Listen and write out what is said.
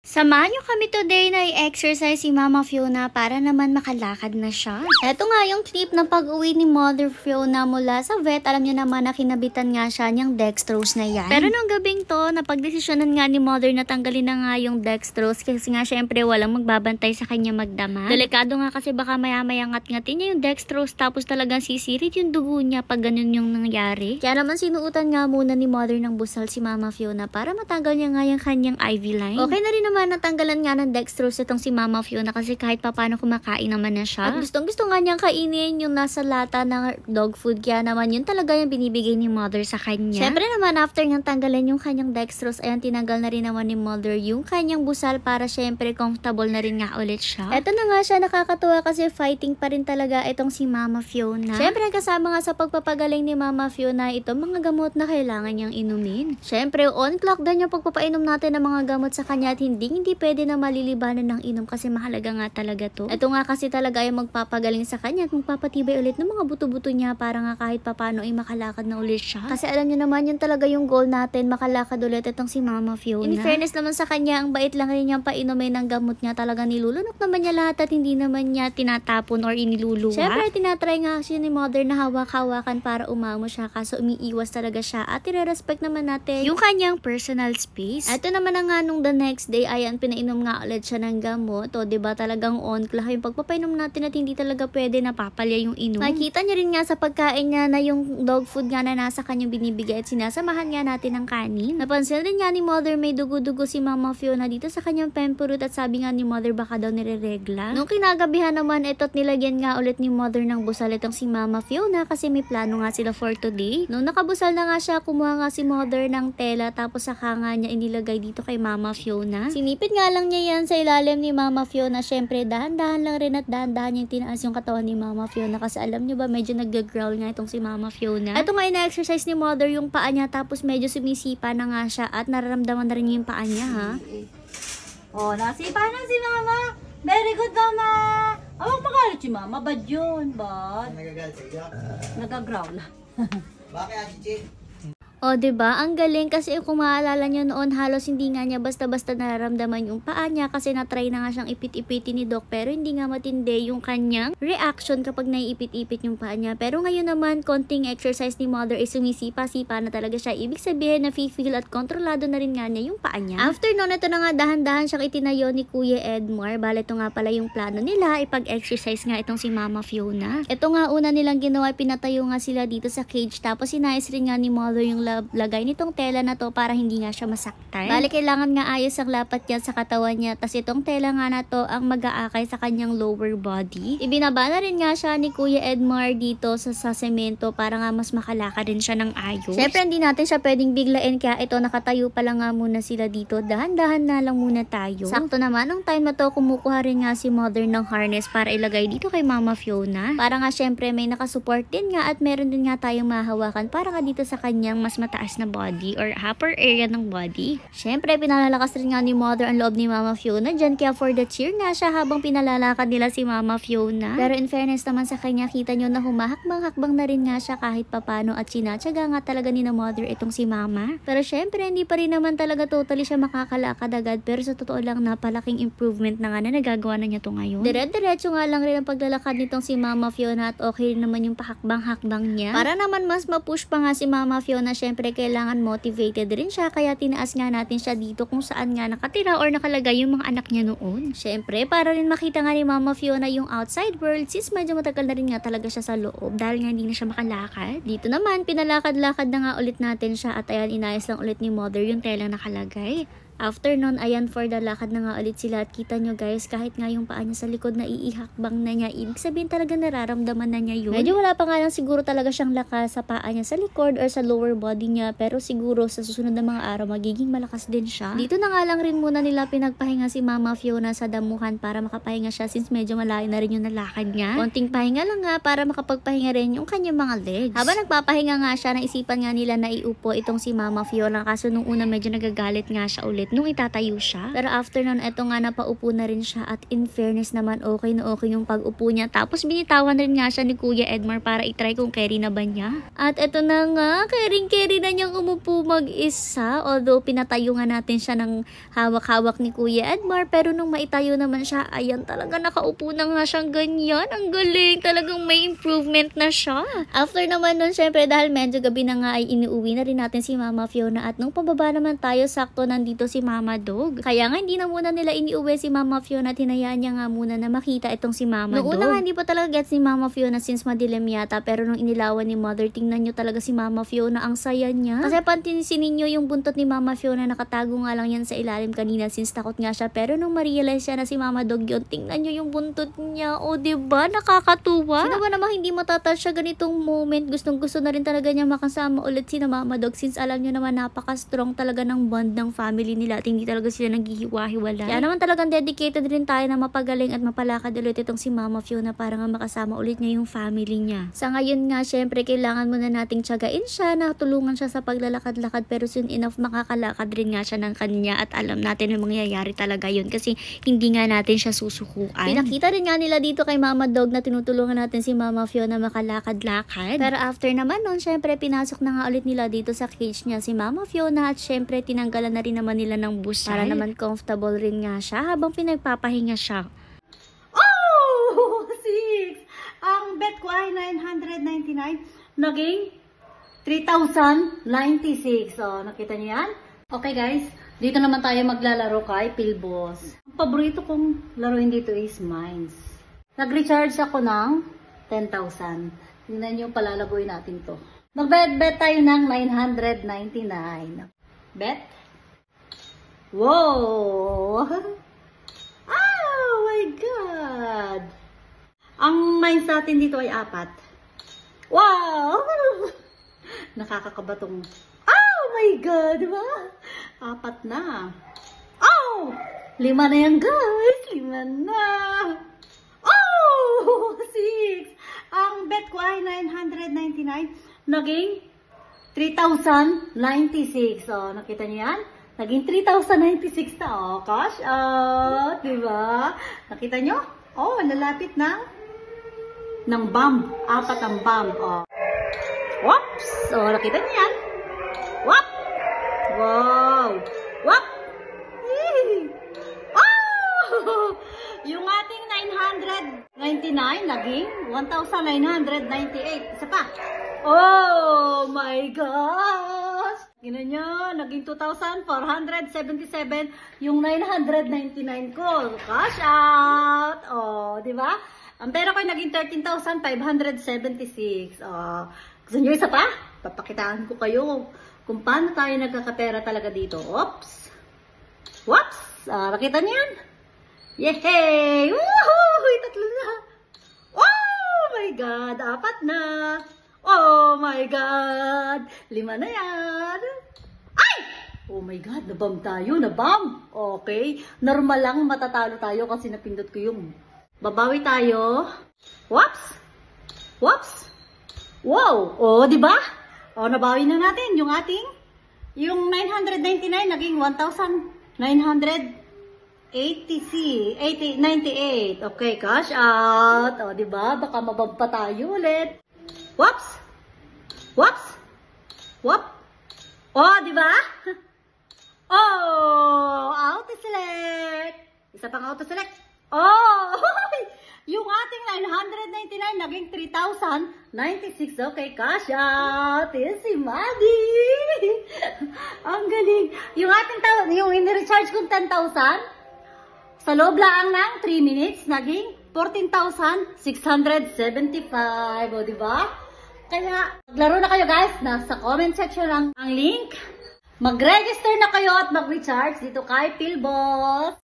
Samahan niyo kami today na i-exercise si Mama Fiona para naman makalakad na siya. Eto nga yung clip ng pag-uwi ni Mother Fiona mula sa vet. Alam niyo naman na kinabitan nga siya niyang dextrose na yan. Pero nung gabing to, napagdesisyonan nga ni Mother na tanggalin na nga yung dextrose kasi nga syempre walang magbabantay sa kanya magdamag. Delikado nga kasi baka maya-maya ngat-ngatin niya yung dextrose tapos talagang sisirit yung dugo niya pag ganun yung nangyari. Kaya naman sinuutan nga muna ni Mother ng busal si Mama Fiona para matanggal niya nga yung kanyang IV line. Okay na rin naman natanggalan nga ng dextrose itong si Mama Fiona kasi kahit papano kumakain naman na siya. At gustong-gusto nga niyang kainin yung nasa lata ng dog food kaya naman yun talaga yung binibigay ni Mother sa kanya. Siyempre naman after niyang tanggalan yung kanyang dextrose, ayan tinanggal na rin naman ni Mother yung kanyang busal para syempre comfortable na rin nga ulit siya. Eto na nga siya, nakakatuwa kasi fighting pa rin talaga itong si Mama Fiona. Siyempre kasama nga sa pagpapagaling ni Mama Fiona ito mga gamot na kailangan niyang inumin. Siyempre on clock din yung pagpapainom natin ng mga gamot sa kanya at hindi pwede na malilibanan ng inom kasi mahalaga nga talaga to. Ito nga kasi talaga yung magpapagaling sa kanya at magpapatibay ulit ng mga buto-buto niya para nga kahit papano ay makalakad na ulit siya. Kasi alam niyo naman yun talaga yung goal natin, makalakad ulit itong si Mama Fiona. In fairness naman sa kanya, ang bait lang rin niyang painumin ng gamot niya, talaga nilulunok naman niya lahat at hindi naman niya tinatapon or iniluluwa. Siyempre tinatry nga siya ni Mother na hawak-hawakan para umamo siya kaso umiiwas talaga siya at i-respect naman natin yung kanyang personal space. Ito naman na nga nung the next day, ayan pinainom nga ulit siya ng gamot. O diba talagang on clock yung pagpapainom natin at hindi talaga pwede napapalya yung inom. Makikita niyo rin nga sa pagkain niya na yung dog food nga na nasa kanyang binibigay at sinasamahan nga natin ng kanin. Napansin rin nga ni Mother may dugo-dugo si Mama Fiona dito sa kanyang pempurut at sabi nga ni Mother baka daw nireregla. Nung kinagabihan naman ito't nilagyan nga ulit ni Mother ng busal itong si Mama Fiona kasi may plano nga sila for today. Nung nakabusal na nga siya, kumuha nga si Mother ng tela tapos saka nga niya inilagay dito kay Mama Fiona. Sinipit nga lang niya yan sa ilalim ni Mama Fiona. Syempre dahan-dahan lang rin at dahan-dahan niyang tinaas yung katawan ni Mama Fiona kasi alam niyo ba medyo nag-growl nga itong si Mama Fiona. Ito nga ina-exercise ni Mother yung paa niya tapos medyo sumisipa na nga siya at nararamdaman na rin yung paa niya ha. Oh, nasipa na si Mama. Very good, Mama. Huwag magalit si Mama. Bad yun. Bad. Nagagalit sa iyo? Nagagrowl. Bakit, Achichi? O, diba? Ang galing kasi kung maalala niyo noon, halos hindi nga niya basta-basta nararamdaman yung paa niya kasi na-try na nga siyang ipit-ipitin ni Doc pero hindi nga matindi yung kanyang reaction kapag naiipit-ipit yung paa niya. Pero ngayon naman, konting exercise ni Mother is sumisipa-sipa na talaga siya. Ibig sabihin na feel at kontrolado na rin nga niya yung paa niya. After noon, ito na nga dahan-dahan siyang itinayo ni Kuya Edmar. Bale, ito nga pala yung plano nila, ipag-exercise nga itong si Mama Fiona. Ito nga una nilang ginawa, pinatayo nga sila dito sa cage tapos inayos rin nga ni Mother yung lagay nitong tela na to para hindi nga siya masaktan. Bale, kailangan nga ayos ang lapat niya sa katawan niya. Tas itong tela nga na to ang mag-aakay sa kanyang lower body. Ibinaba na rin nga siya ni Kuya Edmar dito sa semento para nga mas makalakad din siya ng ayos. Syempre, hindi natin siya pwedeng biglain kaya ito nakatayo pa lang nga muna sila dito. Dahan-dahan na lang muna tayo. Sakto naman, nung time na to, kumukuha rin nga si Mother ng harness para ilagay dito kay Mama Fiona. Para nga syempre may nakasupport din nga at meron din nga tayong mahawakan para nga dito sa kanyang mas mataas na body or upper area ng body. Syempre, pinalalakas rin nga ni Mother ang loob ni Mama Fiona dyan kaya for the cheer nga siya habang pinalalakad nila si Mama Fiona. Pero in fairness naman sa kanya, kita nyo na humahakbang-hakbang na rin nga siya kahit papano at sinatsaga nga talaga ni na Mother itong si Mama. Pero syempre, hindi pa rin naman talaga totally siya makakalakad agad pero sa totoo lang napalaking improvement na nga na nagagawa na niya to ngayon. Dire-diretso nga lang rin ang paglalakad nitong si Mama Fiona at okay rin naman yung pahakbang-hakbang niya. Para naman mas mapush pa nga si Mama Fiona, syempre kailangan motivated rin siya kaya tinaas nga natin siya dito kung saan nga nakatira or nakalagay yung mga anak niya noon. Syempre para rin makita nga ni Mama Fiona yung outside world since medyo matagal na rin nga talaga siya sa loob dahil nga hindi na siya makalakad. Dito naman pinalakad-lakad na nga ulit natin siya at ayan inayos lang ulit ni Mother yung telang nakalagay. After nun, ayan for the lakad na nga ulit sila at kita nyo guys, kahit nga yung paa niya sa likod na iihakbang na niya, ibig sabihin talaga nararamdaman na niya yun. Medyo wala pa nga lang siguro talaga siyang lakas sa paa niya sa likod or sa lower body niya, pero siguro sa susunod na mga araw magiging malakas din siya. Dito na nga lang rin muna nila pinagpahinga si Mama Fiona sa damuhan para makapahinga siya since medyo malayo na rin yung nalakad niya. Konting pahinga lang nga para makapagpahinga rin yung kanyang mga legs. Habang nagpapahinga nga siya, naisipan nga nila na iupo itong si Mama Fiona kaso nung una medyo nagagalit nga siya ulit isip nung itatayo siya. Pero after nun, eto nga napaupo na rin siya at in fairness naman, okay na okay yung pag-upo niya. Tapos binitawan rin nga siya ni Kuya Edmar para itry kung carry na ba niya. At eto na nga, carry na niyang umupo mag-isa. Although pinatayo nga natin siya ng hawak-hawak ni Kuya Edmar, pero nung maitayo naman siya, ayan talaga nakaupo na nga siyang ganyan. Ang galing, talagang may improvement na siya. After naman nun, syempre dahil medyo gabi na nga ay iniuwi na rin natin si Mama Fiona at nung pababa naman tayo, sakto nandito si Mama Dog. Kaya nga hindi na muna nila iniuwi si Mama Fiona at hinayaan niya nga muna na makita itong si Mama Dog. Noong una nga hindi pa talaga gets ni Mama Fiona since madilim yata, pero nung inilawan ni Mother, tingnan nyo talaga si Mama Fiona, ang saya niya. Kasi pantinsin ninyo yung buntot ni Mama Fiona, nakatago nga lang yan sa ilalim kanina since takot nga siya, pero nung ma-realize siya na si Mama Dog yun, tingnan nyo yung buntot niya. O diba, nakakatuwa. Sino ba namang hindi matatouch siya ganitong moment? Gustong gusto na rin talaga niya makasama ulit si Mama Dog since alam nyo naman napaka-strong talaga ng bond ng family nila at hindi talaga sila naghihiwa-hiwalay. Kaya naman talagang dedicated rin tayo na mapagaling at mapalakad ulit itong si Mama Fiona para nga makasama ulit niya yung family niya. Sa ngayon nga, syempre kailangan muna nating tiyagain siya na tulungan siya sa paglalakad-lakad, pero soon enough makakalakad rin nga siya ng kanya at alam natin yung mangyayari talaga yun kasi hindi nga natin siya susukuan. Pinakita rin nga nila dito kay Mama Dog na tinutulungan natin si Mama Fiona makalakad-lakad. Pero after naman nun, syempre pinasok na nga ulit nila dito sa cage niya si Mama Fiona at syempre tinanggalan na rin naman nila ng busay para naman comfortable rin nga siya habang pinagpapahinga siya. Oh! 6! Ang bet ko ay 999. Naging 3,096. Oh, nakita niyo yan? Okay guys, dito naman tayo maglalaro kay Pilbos. Ang paborito kong laruin dito is Mines. Nag-recharge ako ng 10,000. Tingnan niyo, palalagoy natin to. Mag-bet tayo ng 999. Bet? Wow! Oh my God! Ang mines natin dito ay 4. Wow! Nakakakaba tong... Oh my God! Diba? 4 na. Oh! 5 na yan guys! 5 na! Oh! 6! Ang bet ko ay 999. Naging 3,096. Oh, nakita niyo yan? Naging 3,096 na. Oh, cash out. Diba? Nakita niyo? Oh, lalapit ng bomb. 4 ang bomb. Oh. Whoops! Oh, nakita niyo yan? Whoop! Wow! Whoop! Oh! Yung ating 999 naging 1,998. Isa pa. Oh my gosh! Gina nyo, naging 2,477 yung 999 ko. Cash out! Oh, di ba? Ang pera ko ay naging 13,576. Oh, gusto nyo isa pa? Papakitaan ko kayo kung paano tayo nagkakapera talaga dito. Oops! Whoops! Nakita nyo yan? Yehey! Woohoo! 3 na! Oh my God! 4 na! Oh my God! 5 na yan! Ay! Oh my God! Nabam tayo! Nabam! Okay. Normal lang matatalo tayo kasi napindot ko yung babawi tayo. Whoops! Whoops! Wow! Oh, di ba? Oh, nabawi na natin yung ating yung 999 naging 1,998. Okay, cash out. O, diba? Baka mabab pa tayo ulit. Whoops! Whoops! Whoop! O, diba? Oh! Auto select! Isa pang auto select. Oh! Yung ating 999 naging 3,096. Okay, cash out. Yes, si Maddie. Ang galing. Yung ating yung in-recharge kong 10,000, sa loob lang ng 3 minutes, naging 14,675. O, diba? Kaya, maglaro na kayo guys. Nasa comment section lang ang link. Mag-register na kayo at mag-recharge dito kay Pilbos.